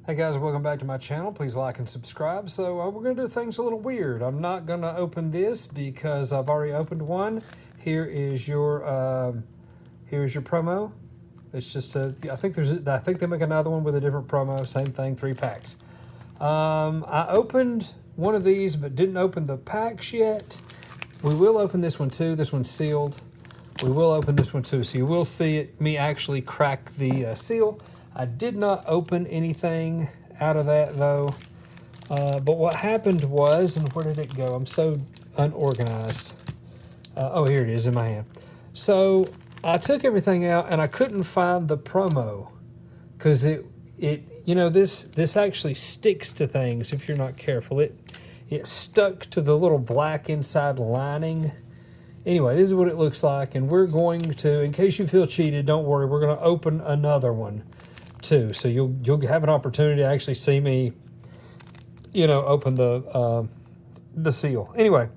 Hey guys, welcome back to my channel. Please like and subscribe. So we're going to do things a little weird. I'm not going to open this because I've already opened one. Here's your promo. It's just I think they make another one with a different promo. Same thing, 3 packs. I opened one of these but didn't open the packs yet. We will open this one too. This one's sealed. We will open this one too. So you will see me actually crack the seal. I did not open anything out of that though. But what happened was, and where did it go? I'm so unorganized. Oh, here it is in my hand. So I took everything out and I couldn't find the promo because this actually sticks to things if you're not careful. It stuck to the little black inside lining. Anyway, this is what it looks like, and we're going to, in case you feel cheated, don't worry, we're going to open another one too. So you'll have an opportunity to actually see me, open the seal. Anyway,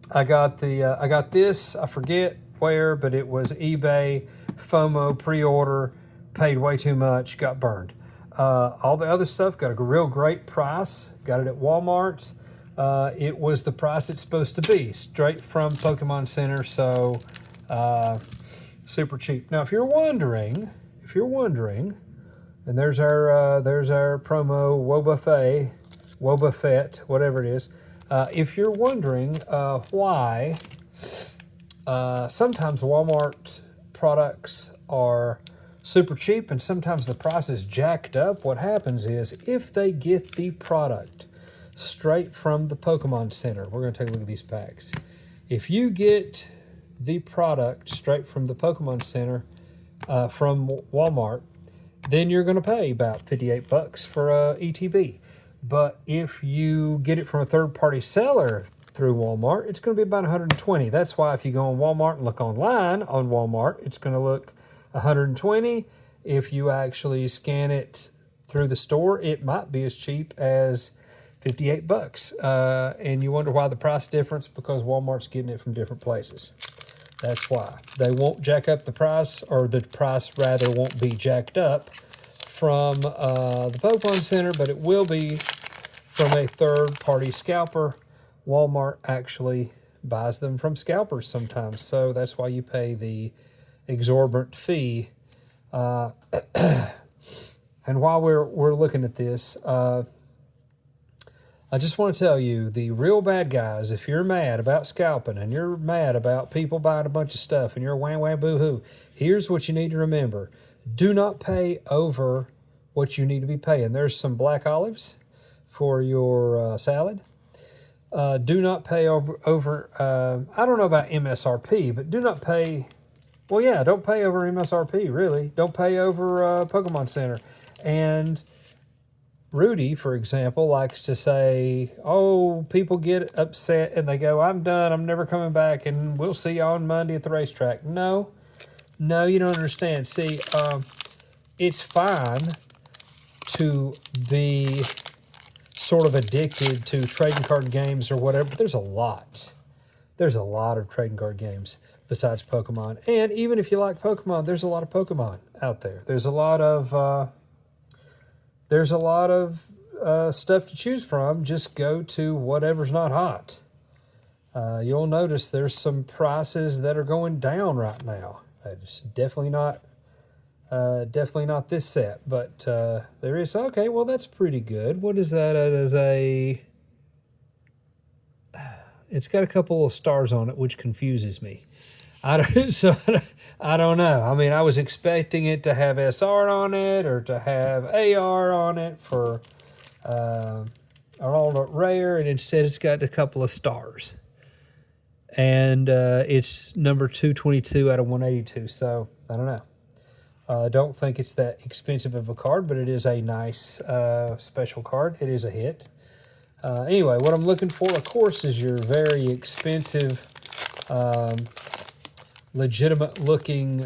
I got this. I forget where, but it was eBay, FOMO, pre-order, paid way too much, got burned. All the other stuff got a real great price. Got it at Walmart. It was the price it's supposed to be, straight from Pokemon Center. So super cheap. Now, if you're wondering, and there's our promo Woba Fett, whatever it is. If you're wondering why sometimes Walmart products are super cheap and sometimes the price is jacked up, what happens is if they get the product straight from the Pokemon Center, we're going to take a look at these packs. If you get the product straight from the Pokemon Center from Walmart, then you're going to pay about 58 bucks for a ETB. But if you get it from a third-party seller through Walmart, it's going to be about 120. That's why if you go on Walmart and look online on Walmart, it's going to look 120. If you actually scan it through the store, it might be as cheap as 58 bucks. And you wonder why the price difference, because Walmart's getting it from different places. That's why. They won't jack up the price, or the price rather won't be jacked up from the Pokemon Center, but it will be from a third-party scalper. Walmart actually buys them from scalpers sometimes, so that's why you pay the exorbitant fee. And while we're looking at this, I just want to tell you, the real bad guys, if you're mad about scalping and you're mad about people buying a bunch of stuff and you're wham wham boo hoo, here's what you need to remember. Do not pay over what you need to be paying. There's some black olives for your salad. Do not pay over I don't know about MSRP, but do not pay, well, yeah, don't pay over MSRP, really. Don't pay over Pokemon Center. And Rudy, for example, likes to say, oh, people get upset and they go, I'm done, I'm never coming back, and we'll see you on Monday at the racetrack. No, you don't understand. See, it's fine to be sort of addicted to trading card games or whatever, but there's a lot of trading card games besides Pokemon. And even if you like Pokemon, there's a lot of Pokemon out there. There's a lot of stuff to choose from. Just go to whatever's not hot. You'll notice there's some prices that are going down right now. It's definitely not this set, but there is. Okay, well, that's pretty good. What is that? It's got a couple of stars on it, which confuses me. I don't know. I mean, I was expecting it to have SR on it or to have AR on it for an alternate rare, and instead it's got a couple of stars. And it's number 222 out of 182, so I don't know. I don't think it's that expensive of a card, but it is a nice special card. It is a hit. Anyway, what I'm looking for, of course, is your very expensive, legitimate-looking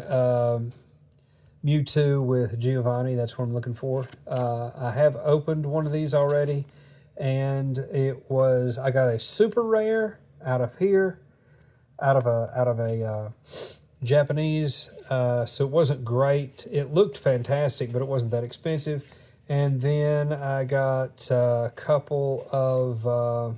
Mewtwo with Giovanni. That's what I'm looking for. I have opened one of these already, and I got a super rare out of here, out of a Japanese. So it wasn't great. It looked fantastic, but it wasn't that expensive. And then I got a couple of the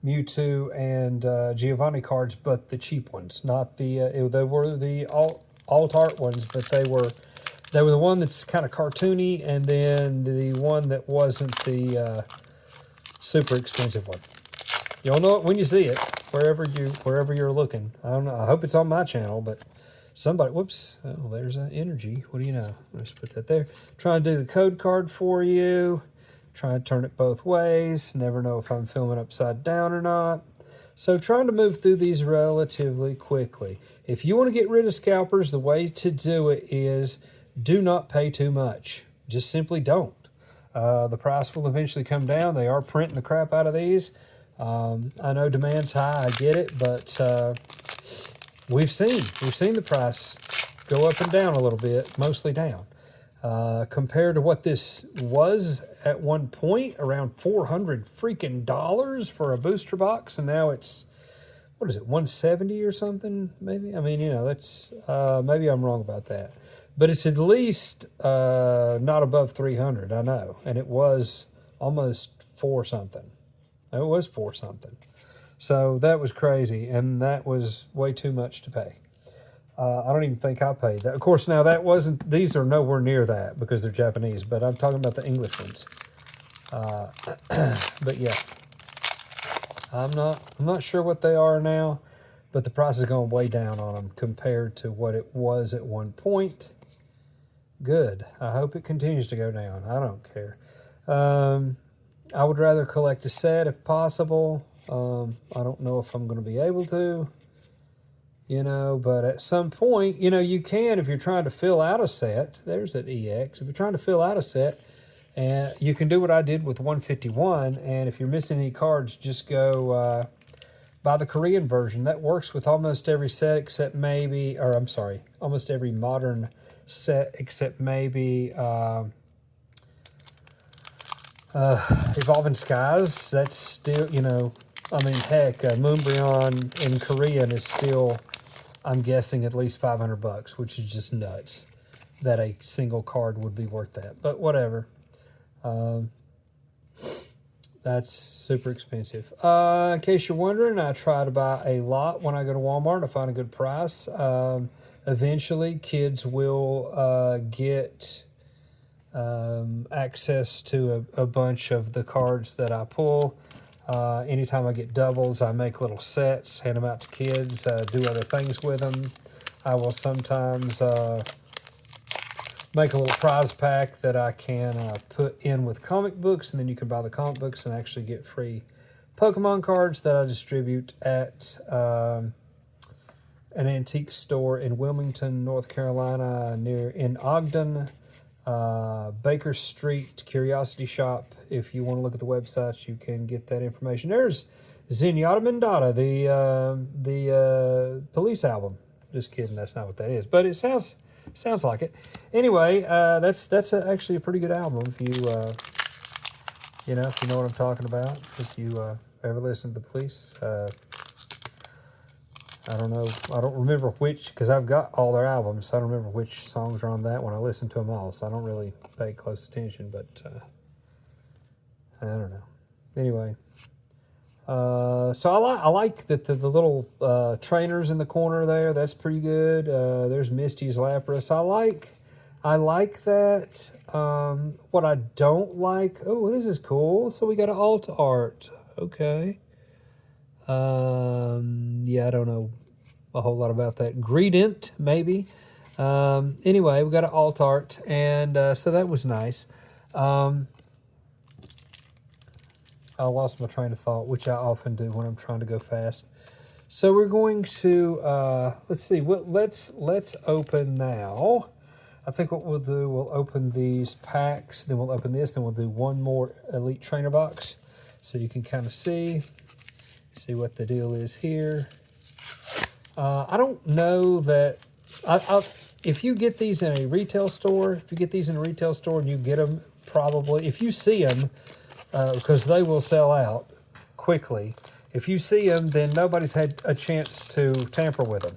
Mewtwo and Giovanni cards, but the cheap ones, not the they were the alt art ones, but they were the one that's kind of cartoony, and then the one that wasn't the super expensive one. You'll know it when you see it, wherever you're looking. I don't know. I hope it's on my channel, but somebody, whoops, oh, there's an energy. What do you know? Let's put that there. Trying to do the code card for you. Trying to turn it both ways. Never know if I'm filming upside down or not. So trying to move through these relatively quickly. If you want to get rid of scalpers, the way to do it is do not pay too much. Just simply don't. The price will eventually come down. They are printing the crap out of these. I know demand's high, I get it, but we've seen the price go up and down a little bit, mostly down. Compared to what this was at one point, around $400 freaking dollars for a booster box, and now it's, what is it, 170 or something, maybe? I mean, you know, that's, maybe I'm wrong about that. But it's at least not above 300, I know. And it was almost 4 something. It was 4 something. So that was crazy, and that was way too much to pay. I don't even think I paid that. Of course, now that wasn't, these are nowhere near that because they're Japanese, but I'm talking about the English ones. But yeah, I'm not sure what they are now, but the price is going way down on them compared to what it was at one point. Good. I hope it continues to go down. I don't care. I would rather collect a set if possible. I don't know if I'm going to be able to, you know, but at some point, you know, you can, if you're trying to fill out a set. There's an EX. If you're trying to fill out a set, and you can do what I did with 151, and if you're missing any cards, just go buy the Korean version. That works with almost every set except maybe, or I'm sorry, almost every modern set except maybe Evolving Skies. That's still, you know, I mean, heck, Moonbryon in Korean is still, I'm guessing, at least $500, which is just nuts that a single card would be worth that. But whatever. That's super expensive. In case you're wondering, I try to buy a lot when I go to Walmart. I find a good price. Eventually, kids will get access to a bunch of the cards that I pull. Anytime I get doubles, I make little sets, hand them out to kids, do other things with them. I will sometimes make a little prize pack that I can put in with comic books, and then you can buy the comic books and actually get free Pokemon cards that I distribute at an antique store in Wilmington, North Carolina, in Ogden, Baker Street Curiosity Shop. If you want to look at the website, you can get that information. There's Zenyatta Mendata, the Police album. Just kidding, that's not what that is, but it sounds like it. Anyway, that's actually a pretty good album. If you you know, if you know what I'm talking about. If you ever listen to the Police, I don't know. I don't remember which, because I've got all their albums. So I don't remember which songs are on that when I listen to them all. So I don't really pay close attention, but I don't know. Anyway, so I like that the little trainers in the corner there. That's pretty good. There's Misty's Lapras. I like that. What I don't like, oh, this is cool. So we got an alt art. Okay. Yeah, I don't know a whole lot about that. Greedent, maybe. Anyway, we got an alt art, and so that was nice. I lost my train of thought, which I often do when I'm trying to go fast. So we're going to let's see. Let's open now. I think what we'll do, we'll open these packs, then we'll open this, then we'll do one more Elite Trainer box, so you can kind of see what the deal is here. I don't know that if you get these in a retail store, and you get them, probably if you see them, because they will sell out quickly. If you see them, then nobody's had a chance to tamper with them.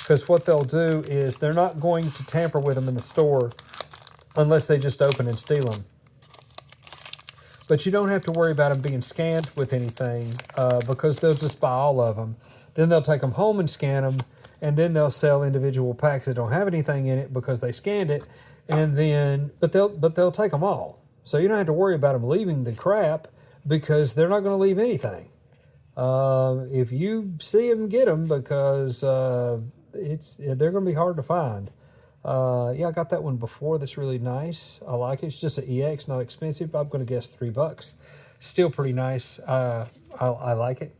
because what they'll do is they're not going to tamper with them in the store unless they just open and steal them. But you don't have to worry about them being scanned with anything because they'll just buy all of them. Then they'll take them home and scan them, and then they'll sell individual packs that don't have anything in it because they scanned it. And then, but they'll take them all. So you don't have to worry about them leaving the crap because they're not going to leave anything. If you see them, get them because they're going to be hard to find. Yeah, I got that one before. That's really nice. I like it. It's just an EX, not expensive. I'm going to guess $3. Still pretty nice. I like it.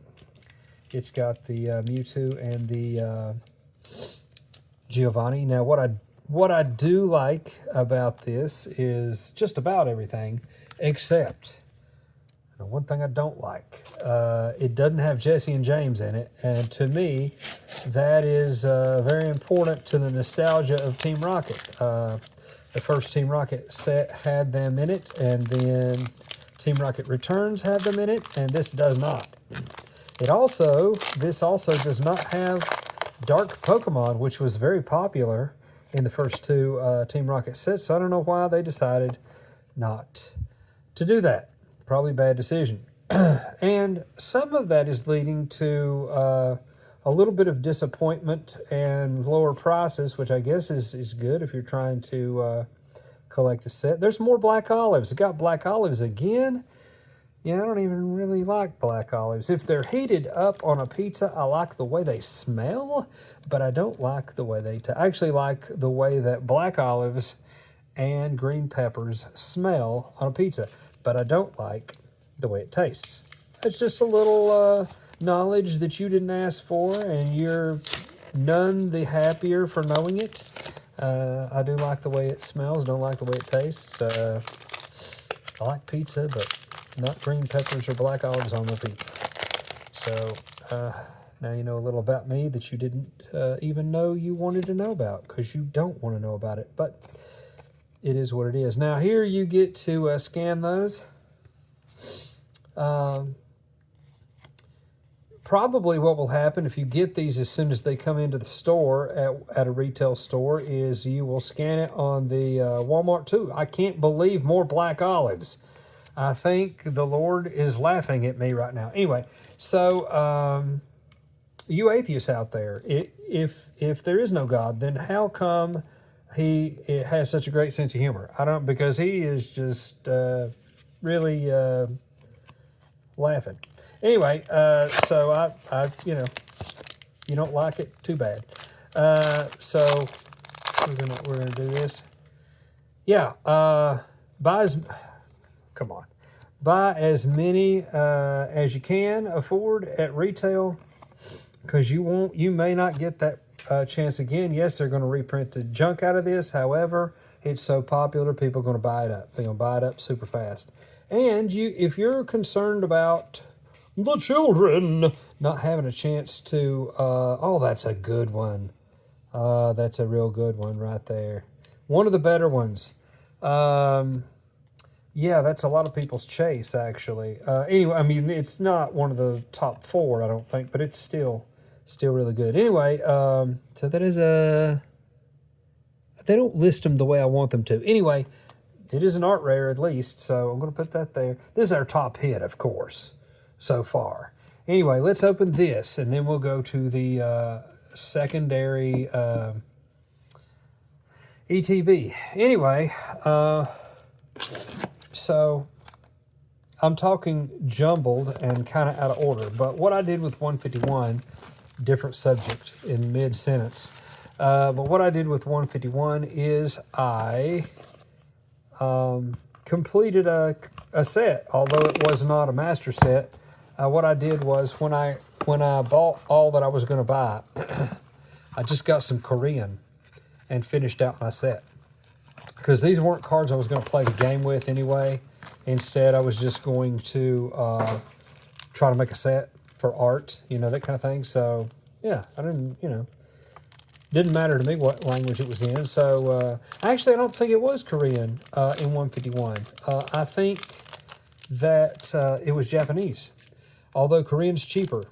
It's got the Mewtwo and the Giovanni. Now, what I do like about this is just about everything, except one thing I don't like. It doesn't have Jesse and James in it, and to me, that is very important to the nostalgia of Team Rocket. The first Team Rocket set had them in it, and then Team Rocket Returns had them in it, and this does not. This also does not have Dark Pokemon, which was very popular in the first two Team Rocket sets, so I don't know why they decided not to do that. Probably a bad decision. And some of that is leading to a little bit of disappointment and lower prices, which I guess is good if you're trying to collect a set. There's more Black Olives. I got Black Olives again. Yeah, I don't even really like Black Olives. If they're heated up on a pizza, I like the way they smell, but I don't like the way they taste. I actually like the way that Black Olives and green peppers smell on a pizza, but I don't like the way it tastes. It's just a little knowledge that you didn't ask for, and you're none the happier for knowing it. I do like the way it smells, don't like the way it tastes. I like pizza, but not green peppers or Black Olives on the pizza. So now you know a little about me that you didn't even know you wanted to know about, because you don't want to know about it, but it is what it is. Now here you get to scan those. Probably what will happen if you get these as soon as they come into the store at a retail store is you will scan it on the Walmart too. I can't believe more Black Olives. I think the Lord is laughing at me right now. Anyway, so you atheists out there, if there is no God, then how come he has such a great sense of humor? Because he is just really laughing. Anyway, so I you don't like it, too bad. So we're gonna do this. Yeah, buy as many as you can afford at retail, because you may not get that chance again. Yes, they're going to reprint the junk out of this. However, it's so popular, people are going to buy it up. They're going to buy it up super fast. And if you're concerned about the children not having a chance to, oh, that's a good one. That's a real good one right there. One of the better ones. Yeah, that's a lot of people's chase, actually. Anyway, I mean, it's not one of the top 4, I don't think, but it's still really good. Anyway, so that is they don't list them the way I want them to. Anyway, it is an art rare at least, so I'm going to put that there. This is our top hit, of course, so far. Anyway, let's open this, and then we'll go to the secondary ETB. Anyway, so I'm talking jumbled and kind of out of order, but what I did with 151, different subject in mid-sentence, but what I did with 151 is I completed a set, although it was not a master set. What I did was when I bought all that I was going to buy, I just got some Korean and finished out my set. Because these weren't cards I was going to play the game with anyway. Instead, I was just going to try to make a set for art, that kind of thing. So, yeah, I didn't, didn't matter to me what language it was in. So, actually, I don't think it was Korean in 151. I think that it was Japanese. Although Korean's cheaper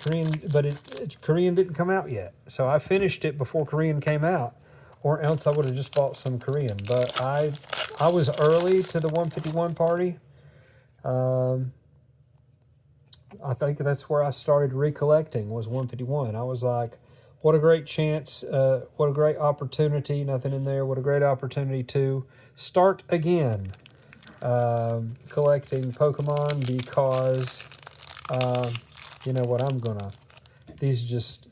Korean didn't come out yet. So I finished it before Korean came out, or else I would have just bought some Korean. But I was early to the 151 party. I think that's where I started recollecting, was 151. I was like, what a great chance, what a great opportunity, nothing in there, what a great opportunity to start again collecting Pokemon, because you know what, these just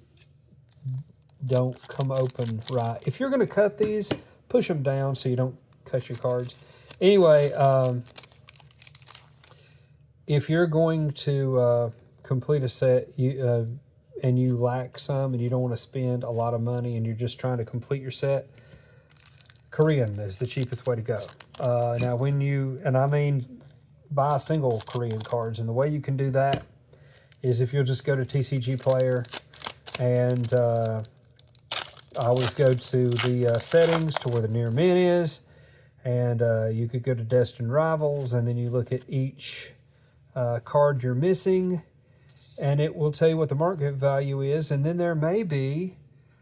don't come open right. If you're going to cut these, push them down so you don't cut your cards. Anyway, if you're going to complete a set and you lack some and you don't want to spend a lot of money and you're just trying to complete your set, Korean is the cheapest way to go. Now, and I mean buy single Korean cards, and the way you can do that is if you'll just go to TCG Player, and I always go to the settings to where the near min is, and you could go to Destined Rivals, and then you look at each card you're missing, and it will tell you what the market value is. And then there may be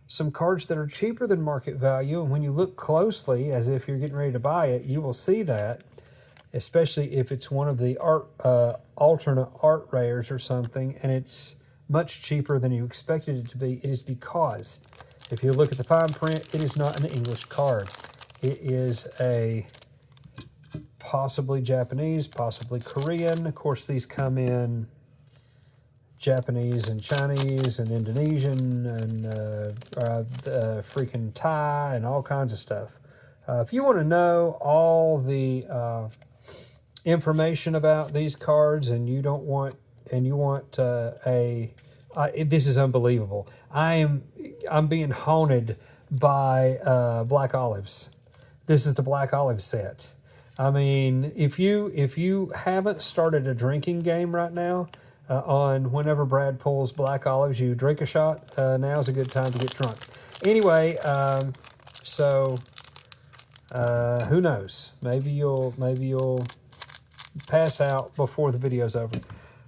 some cards that are cheaper than market value, and when you look closely, as if you're getting ready to buy it, you will see that, especially if it's one of the alternate art rares or something, and it's much cheaper than you expected it to be. It is because if you look at the fine print, it is not an English card. It is a possibly Japanese, possibly Korean. Of course, these come in Japanese and Chinese and Indonesian and freaking Thai and all kinds of stuff. If you want to know all the information about these cards, and you want this is unbelievable. I'm being haunted by Black Olives. This is the Black Olive set. I mean, if you haven't started a drinking game right now, on whenever Brad pulls Black Olives, you drink a shot. Now's a good time to get drunk. Anyway, who knows? Maybe you'll pass out before the video's over.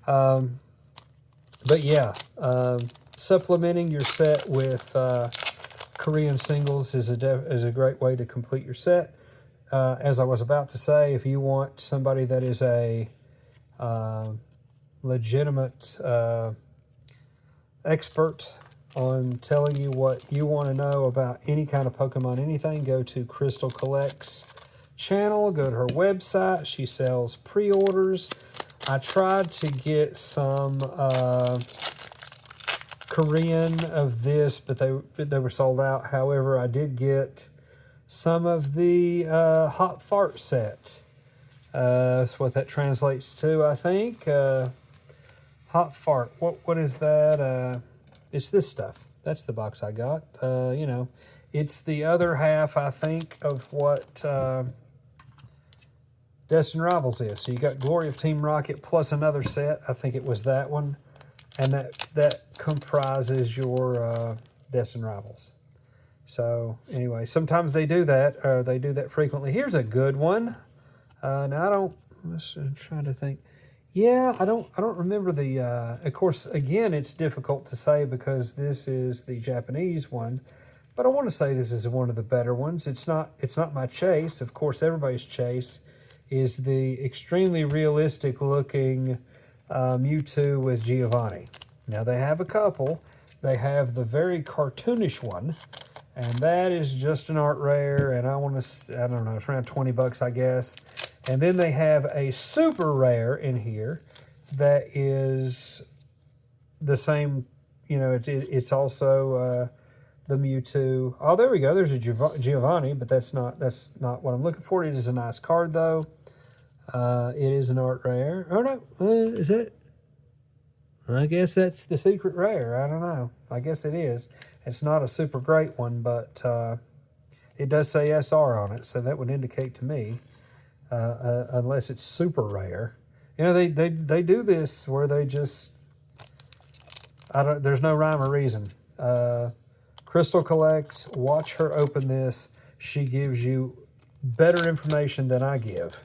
But yeah, supplementing your set with Korean singles is a great way to complete your set. As I was about to say, if you want somebody that is a legitimate expert on telling you what you want to know about any kind of Pokemon, anything, go to Crystal Collect's channel, go to her website. She sells pre-orders. I tried to get some Korean of this, but they were sold out. However, I did get some of the Hot Fart set. That's what that translates to, I think. Hot Fart. What is that? It's this stuff. That's the box I got. It's the other half, I think, of what Destined Rivals is. So you got Glory of Team Rocket plus another set. I think it was that one. And that comprises your Destined Rivals. So anyway, sometimes they do that, or they do that frequently. Here's a good one. Now I'm trying to think. Yeah, I don't remember the. Of course, again, it's difficult to say because this is the Japanese one, but I want to say this is one of the better ones. It's not my chase. Of course, everybody's chase is the extremely realistic looking Mewtwo with Giovanni. Now they have a couple. They have the very cartoonish one, and that is just an art rare. And I don't know, it's around $20, I guess. And then they have a super rare in here that is the same, it's also the Mewtwo. Oh, there we go. There's a Giovanni, but that's not what I'm looking for. It is a nice card, though. It is an art rare. Oh, no. Is it? I guess that's the secret rare. I don't know. I guess it is. It's not a super great one, but it does say SR on it, so that would indicate to me. Unless it's super rare. They do this where they just, there's no rhyme or reason. Crystal Collects, watch her open this. She gives you better information than I give.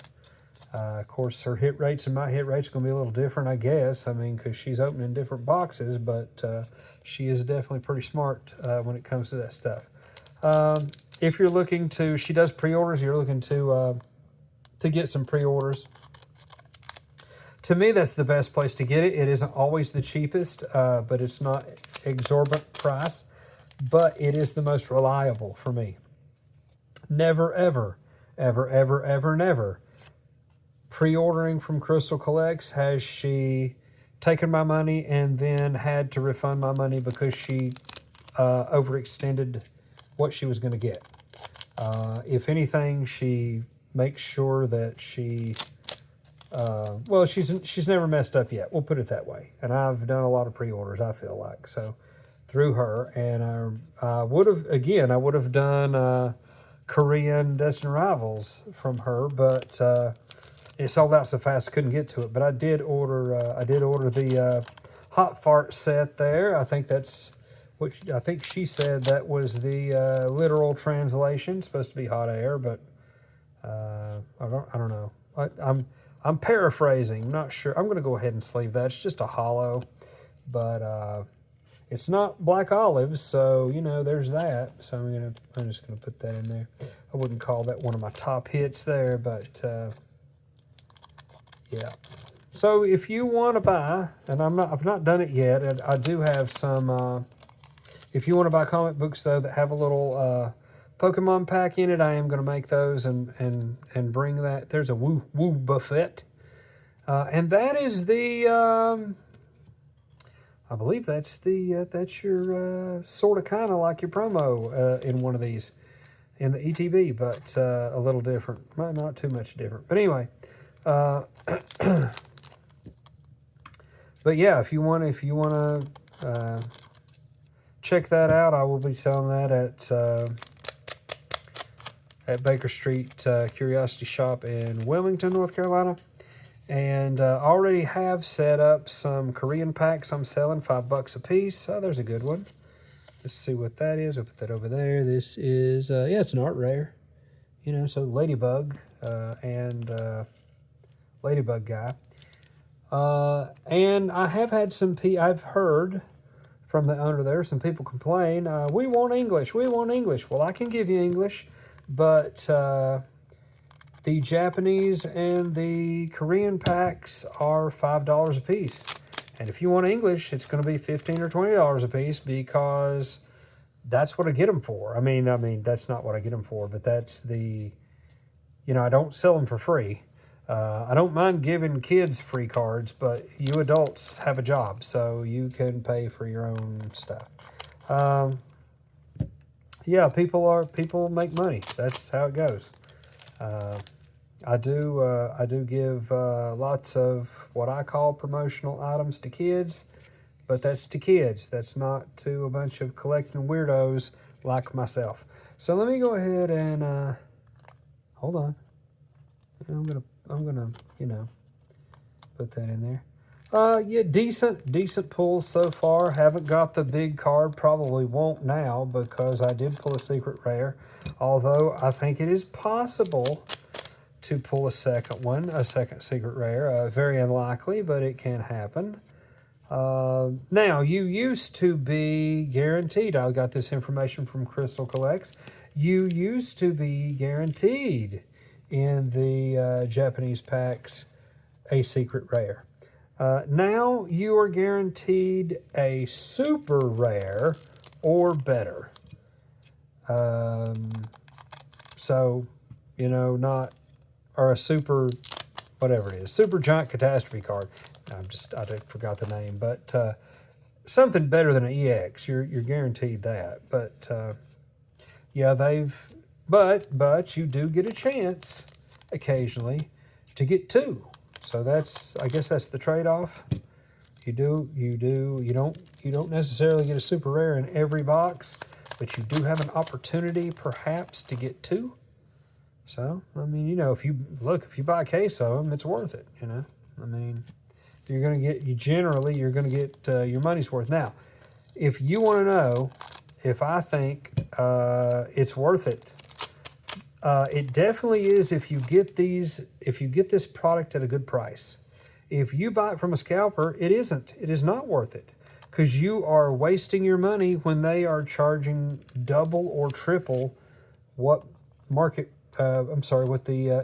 Of course, her hit rates and my hit rates are going to be a little different, I guess. I mean, because she's opening different boxes, but she is definitely pretty smart when it comes to that stuff. If you're looking to, she does pre-orders. You're looking to get some pre-orders. To me, that's the best place to get it. It isn't always the cheapest, but it's not exorbitant price. But it is the most reliable for me. Never, ever, ever, ever, ever, never. Pre-ordering from Crystal Collects has she taken my money and then had to refund my money because she overextended what she was going to get. If anything, she makes sure that she well, she's never messed up yet. We'll put it that way. And I've done a lot of pre-orders, I feel like, so through her. And I would have done Korean Destined Rivals from her, but it sold out so fast I couldn't get to it. But I did order the Hot Fart set there. I think that's what I think she said that was the literal translation. It's supposed to be hot air, but I don't know. I'm paraphrasing, not sure. I'm going to go ahead and sleeve that. It's just a hollow, but it's not black olives, so you know there's that. So I'm just gonna put that in there. I wouldn't call that one of my top hits there, but yeah. So if you want to buy, and I've not done it yet, and I do have some. If you want to buy comic books though that have a little Pokemon pack in it, I am going to make those and bring that. There's a Woo Buffet, and that is the. I believe that's your sort of kind of like your promo in one of these in the ETB, but a little different. Well, not too much different, but anyway. But yeah, if you want to check that out, I will be selling that at Baker Street Curiosity Shop in Wilmington, North Carolina. And already have set up some Korean packs I'm selling, $5 a piece. Oh, there's a good one. Let's see what that is. I'll put that over there. This is, yeah, it's an art rare. You know, so Ladybug and Ladybug guy. And I have had I've heard from the owner there, some people complain, we want English. Well, I can give you English, but the Japanese and the Korean packs are $5 a piece. And if you want English, it's going to be $15 or $20 a piece because that's what I get them for. I mean, that's not what I get them for, but that's the, you know, I don't sell them for free. I don't mind giving kids free cards, but you adults have a job, so you can pay for your own stuff. Yeah, people make money. That's how it goes. I do give lots of what I call promotional items to kids, but that's to kids. That's not to a bunch of collecting weirdos like myself. So let me go ahead and hold on. I'm gonna you know put that in there. Yeah, decent pulls so far. Haven't got the big card. Probably won't now because I did pull a secret rare. Although I think it is possible to pull a second secret rare. Very unlikely, but it can happen. Now, you used to be guaranteed. I got this information from Crystal Collects. You used to be guaranteed in the Japanese packs a secret rare. Now you are guaranteed a super rare or better. So, you know, not, or a super, whatever it is, super giant catastrophe card. I forgot the name, but something better than an EX. You're guaranteed that. But yeah, but you do get a chance occasionally to get two. So I guess that's the trade-off. You don't necessarily get a super rare in every box, but you do have an opportunity perhaps to get two. So, I mean, you know, if you buy a case of them, it's worth it, you know. I mean, you're going to get your money's worth. Now, if you want to know if I think it's worth it, It definitely is if you get this product at a good price. If you buy it from a scalper, it isn't. It is not worth it because you are wasting your money when they are charging double or triple what what the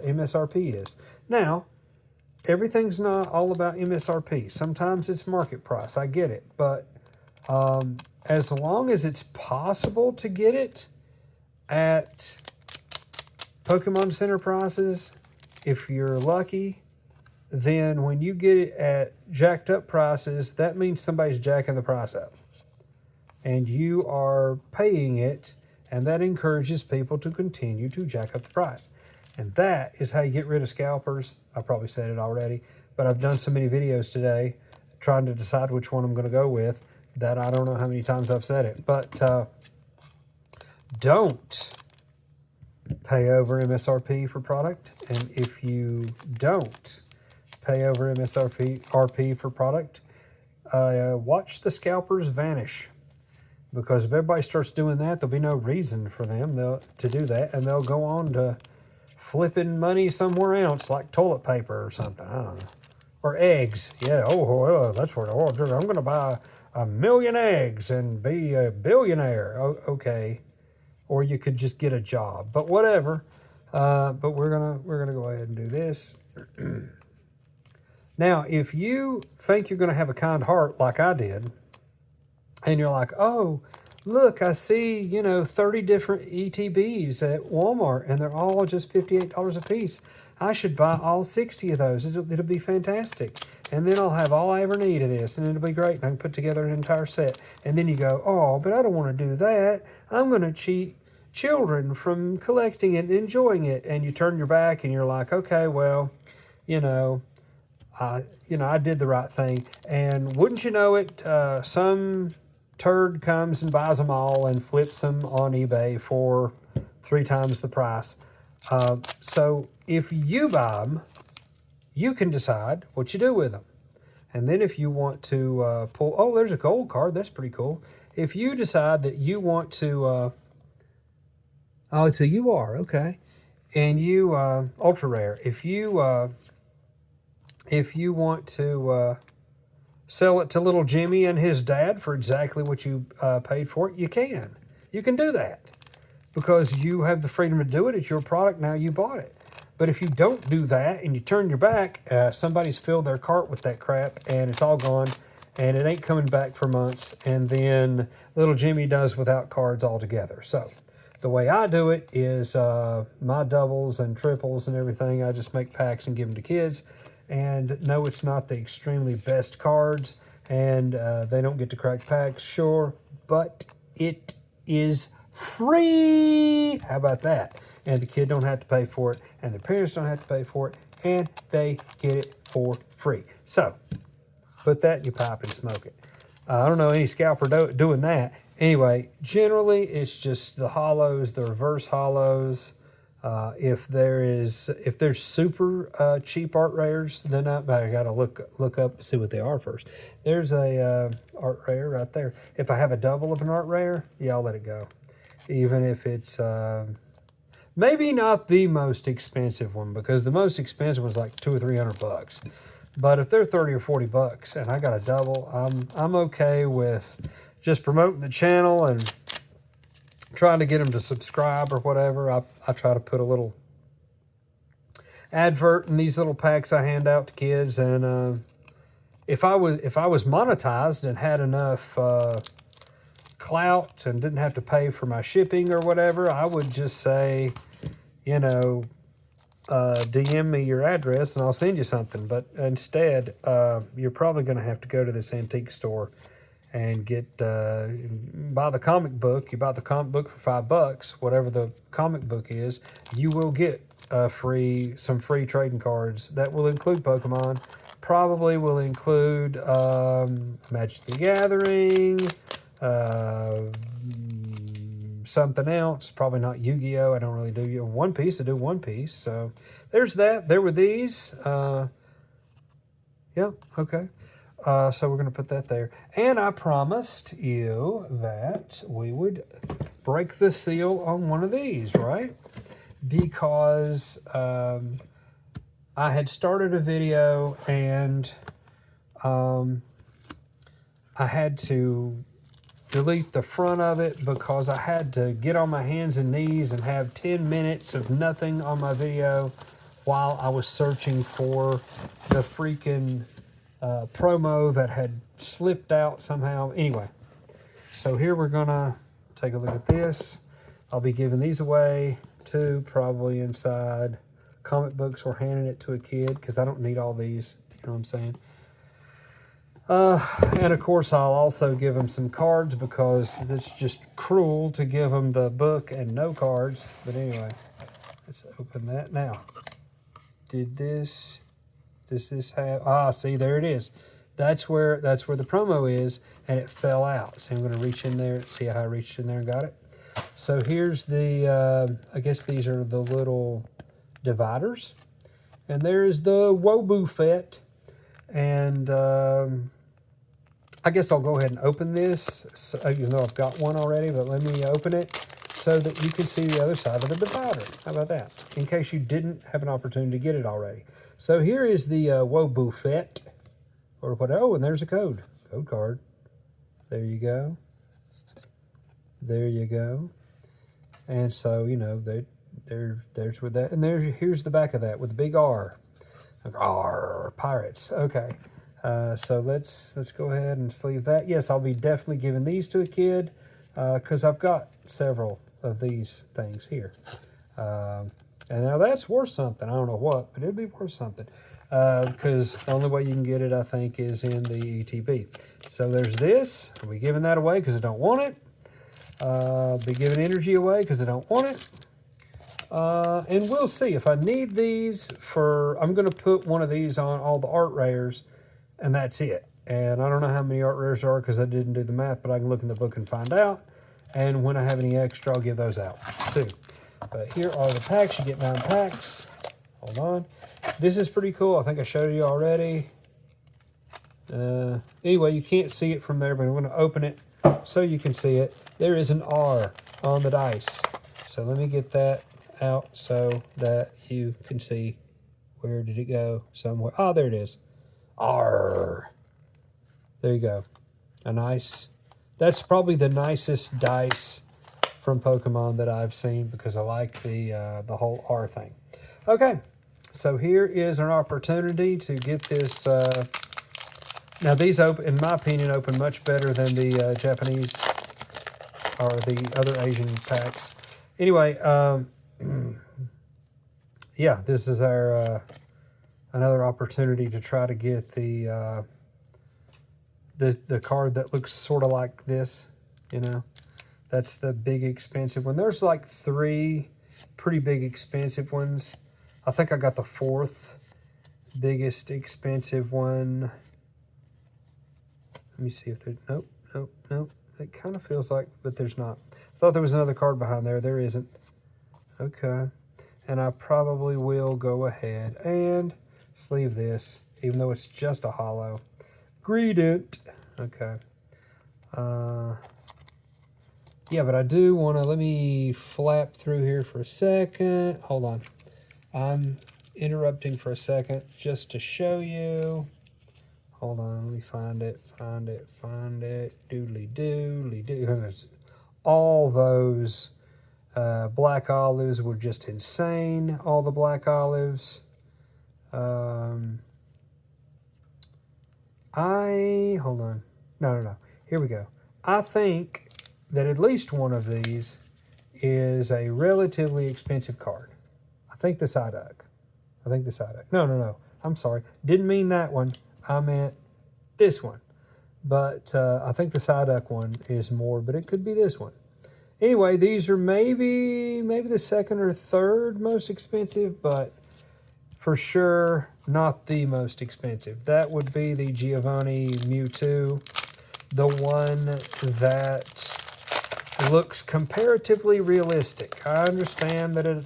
MSRP is. Now, everything's not all about MSRP. Sometimes it's market price. I get it. But as long as it's possible to get it at Pokemon Center prices, if you're lucky, then when you get it at jacked up prices, that means somebody's jacking the price up. And you are paying it, and that encourages people to continue to jack up the price. And that is how you get rid of scalpers. I probably said it already, but I've done so many videos today trying to decide which one I'm going to go with that I don't know how many times I've said it. But don't pay over MSRP for product. And if you don't pay over MSRP for product, watch the scalpers vanish. Because if everybody starts doing that, there'll be no reason for them to do that. And they'll go on to flipping money somewhere else, like toilet paper or something. I don't know. Or eggs. Yeah, that's what I'm going to buy 1 million eggs and be a billionaire. Okay. Or you could just get a job. But whatever. But we're gonna go ahead and do this. Now, if you think you're going to have a kind heart like I did, and you're like, oh, look, I see, 30 different ETBs at Walmart, and they're all just $58 a piece. I should buy all 60 of those. It'll be fantastic. And then I'll have all I ever need of this, and it'll be great. And I can put together an entire set. And then you go, oh, but I don't want to do that. I'm going to cheat children from collecting it and enjoying it. And you turn your back, and you're like, okay, well, I did the right thing. And wouldn't you know it, some turd comes and buys them all and flips them on eBay for 3 times the price. So if you buy them, you can decide what you do with them. And then if you want to pull, there's a gold card. That's pretty cool. If you decide that you want to, it's a UR, okay. And you, ultra rare. If you want to sell it to little Jimmy and his dad for exactly what you paid for it, you can. You can do that because you have the freedom to do it. It's your product. Now you bought it. But if you don't do that and you turn your back, somebody's filled their cart with that crap and it's all gone and it ain't coming back for months. And then little Jimmy does without cards altogether. So the way I do it is my doubles and triples and everything, I just make packs and give them to kids. And no, it's not the extremely best cards, and they don't get to crack packs, sure, but it is free. How about that? And the kid don't have to pay for it, and the parents don't have to pay for it, and they get it for free. So, put that in your pipe and smoke it. I don't know any scalper doing that. Anyway, generally, it's just the hollows, the reverse hollows. If there's super cheap art rares, then I got to look up and see what they are first. There's a art rare right there. If I have a double of an art rare, yeah, I'll let it go. Even if it's maybe not the most expensive one, because the most expensive was like $200 or $300. But if they're $30 or $40 and I got a double, I'm okay with just promoting the channel and trying to get them to subscribe or whatever. I try to put a little advert in these little packs I hand out to kids, and if I was monetized and had enough clout and didn't have to pay for my shipping or whatever, I would just say, DM me your address and I'll send you something. But instead, you're probably going to have to go to this antique store and buy the comic book. You buy the comic book for $5, whatever the comic book is. You will get some free trading cards that will include Pokemon. Probably will include Magic the Gathering, something else. Probably not Yu-Gi-Oh! I don't really do One Piece. I do One Piece. So there's that. There were these. Yeah. Okay. So we're going to put that there. And I promised you that we would break the seal on one of these, right? because I had started a video and I had to delete the front of it because I had to get on my hands and knees and have 10 minutes of nothing on my video while I was searching for the freaking promo that had slipped out somehow. Anyway, so here we're gonna take a look at this. I'll be giving these away too, probably inside comic books or handing it to a kid because I don't need all these, you know what I'm saying? And of course I'll also give them some cards because it's just cruel to give them the book and no cards. But anyway, let's open that now. Does this have, see, there it is. That's where the promo is, and it fell out. So I'm going to reach in there. See how I reached in there and got it? So here's the, I guess these are the little dividers. And there's the Wobu Fett. And I guess I'll go ahead and open this, so, even though I've got one already, but let me open it so that you can see the other side of the divider. How about that? In case you didn't have an opportunity to get it already. So here is the Wobu Fett, or whatever. Oh, and there's a code card. There you go. There you go. And so, you know, there's with that. And here's the back of that with the big R. R, pirates. Okay. So let's go ahead and sleeve that. Yes, I'll be definitely giving these to a kid because I've got several of these things here. And now that's worth something. I don't know what, but it'd be worth something because the only way you can get it, I think, is in the ETB. So there's this. I'll be giving that away because I don't want it. Be giving energy away because I don't want it. And we'll see if I need these for, I'm going to put one of these on all the art rares, and that's it. And I don't know how many art rares there are because I didn't do the math, but I can look in the book and find out. And when I have any extra, I'll give those out too. But here are the packs. You get 9 packs. Hold on. This is pretty cool. I think I showed you already. Anyway, you can't see it from there, but I'm going to open it so you can see it. There is an R on the dice. So let me get that out so that you can see. Where did it go? Somewhere. Oh, there it is. R. There you go. A nice. That's probably the nicest dice from Pokemon that I've seen because I like the whole R thing. Okay, so here is an opportunity to get this. Now these open, in my opinion, open much better than the Japanese or the other Asian packs. Anyway, yeah, this is our another opportunity to try to get the card that looks sort of like this, you know. That's the big expensive one. There's like 3 pretty big expensive ones. I think I got the 4th biggest expensive one. Let me see if there's, nope. It kind of feels like, but there's not. I thought there was another card behind there. There isn't. Okay. And I probably will go ahead and sleeve this, even though it's just a hollow. Greedent. Okay. Yeah, but I do want to, let me flap through here for a second. Hold on. I'm interrupting for a second just to show you. Hold on, let me find it. Doodly-doo. All those black olives were just insane. All the black olives. Hold on. No. Here we go. I think that at least one of these is a relatively expensive card. I think the Psyduck. No. I'm sorry. Didn't mean that one. I meant this one. But I think the Psyduck one is more, but it could be this one. Anyway, these are maybe the 2nd or 3rd most expensive, but for sure not the most expensive. That would be the Giovanni Mewtwo, the one that looks comparatively realistic. I understand that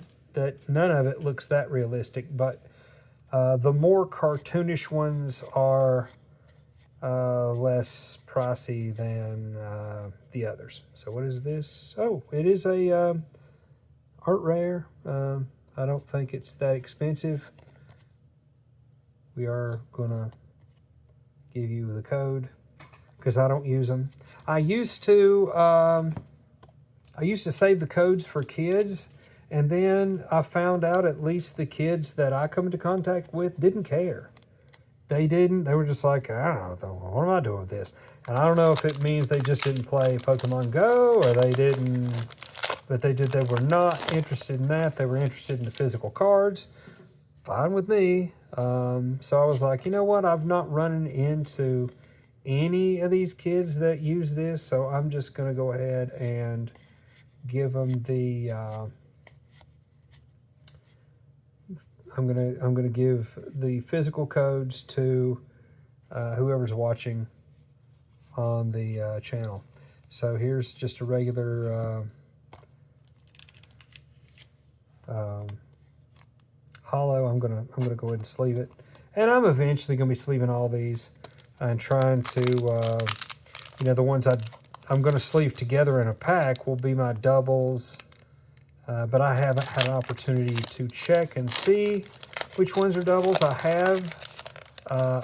none of it looks that realistic, but the more cartoonish ones are less pricey than the others. So what is this? Oh, it is a art rare. I don't think it's that expensive. We are gonna give you the code because I don't use them. I used to save the codes for kids, and then I found out at least the kids that I come into contact with didn't care. They didn't. They were just like, I don't know, what am I doing with this? And I don't know if it means they just didn't play Pokemon Go or they didn't, but they did. They were not interested in that. They were interested in the physical cards. Fine with me. So I was like, you know what? I've not run into any of these kids that use this, so I'm just going to go ahead and give them the. I'm gonna give the physical codes to whoever's watching on the channel. So here's just a regular hollow. I'm gonna go ahead and sleeve it, and I'm eventually gonna be sleeving all these and trying to the ones I'm gonna sleeve together in a pack will be my doubles. But I haven't had an opportunity to check and see which ones are doubles. I have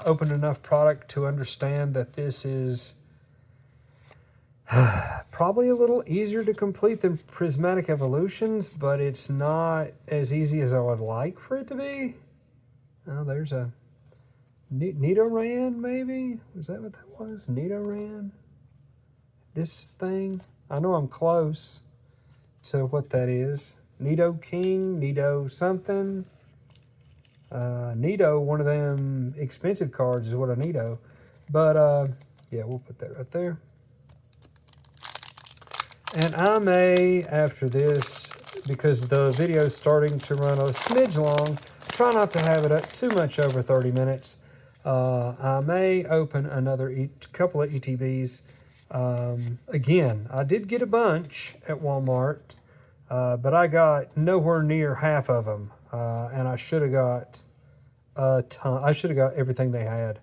opened enough product to understand that this is probably a little easier to complete than Prismatic Evolutions, but it's not as easy as I would like for it to be. Oh, there's a Nidoran, maybe? Was that what that was? Nidoran? This thing? I know I'm close to what that is. Nido King, Nido something. Nido, one of them expensive cards is what a Nido. But yeah, we'll put that right there. And I may, after this, because the video is starting to run a smidge long, try not to have it at too much over 30 minutes. I may open another couple of ETBs. Again, I did get a bunch at Walmart, but I got nowhere near half of them, and I should have got a ton. I should have got everything they had,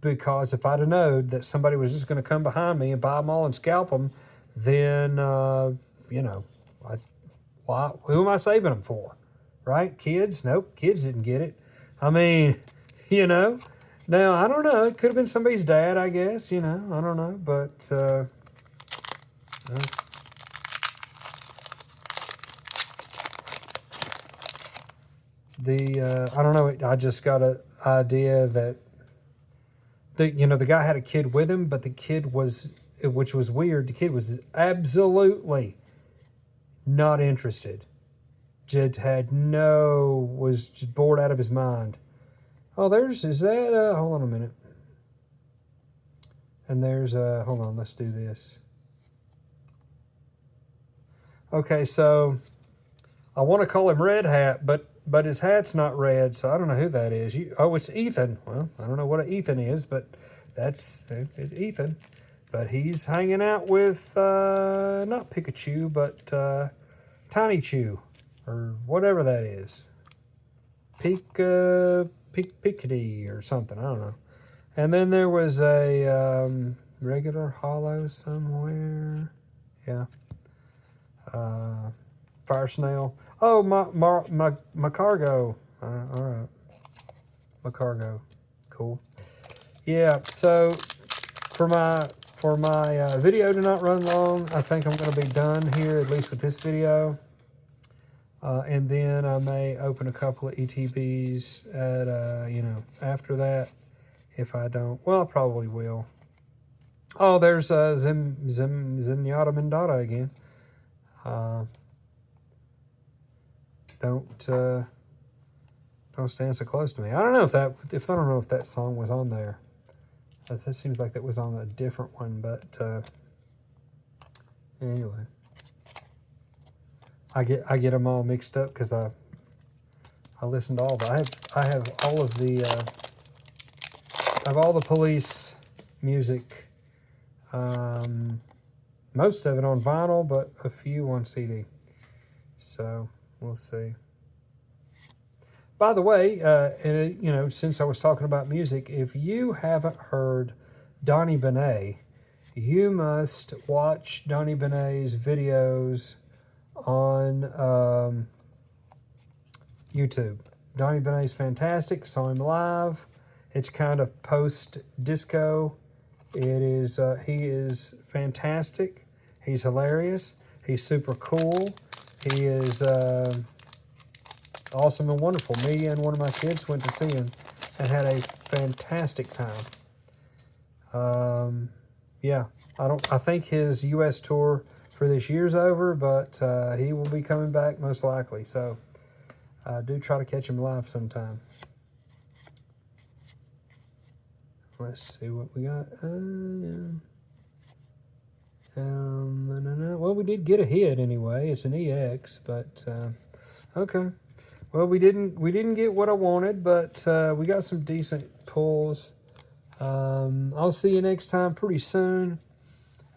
because if I'd have known that somebody was just going to come behind me and buy them all and scalp them, then who am I saving them for, right? Kids? Nope, kids didn't get it. I mean, Now, I don't know. It could have been somebody's dad, I guess. I don't know. But I don't know. I just got an idea that the guy had a kid with him, but the kid was, which was weird. The kid was absolutely not interested. Just was just bored out of his mind. Oh, is that, hold on a minute. And there's, hold on, let's do this. Okay, so I want to call him Red Hat, but his hat's not red, so I don't know who that is. It's Ethan. Well, I don't know what an Ethan is, but it's Ethan. But he's hanging out with, not Pikachu, but Tiny Chew, or whatever that is. Pickety or something, I don't know. And then there was a regular hollow somewhere. Yeah. Fire snail. Oh, my cargo. All right. My cargo. Cool. Yeah, so for my video to not run long, I think I'm going to be done here, at least with this video. And then I may open a couple of ETBs at, after that. If I don't, well, I probably will. Oh, there's Zenyatta Mendata again. Don't stand so close to me. I don't know if that song was on there. That seems like that was on a different one, but anyway. I get them all mixed up because I listen to all of it. I have all of the Police music, most of it on vinyl, but a few on CD. So we'll see. By the way, since I was talking about music, if you haven't heard Donnie Benet, you must watch Donnie Benet's videos on YouTube. Donnie Benet's fantastic. Saw him live. It's kind of post-disco. It is. He is fantastic. He's hilarious. He's super cool. He is awesome and wonderful. Me and one of my kids went to see him and had a fantastic time. Yeah, I think his U.S. tour for this year's over, but he will be coming back most likely. So do try to catch him live sometime. Let's see what we got. Well, we did get a hit anyway. It's an EX, but okay. Well, we didn't get what I wanted, but we got some decent pulls. I'll see you next time pretty soon,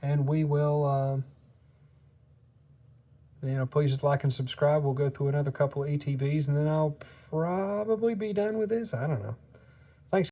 and we will. Please like and subscribe. We'll go through another couple of ETBs, and then I'll probably be done with this. I don't know.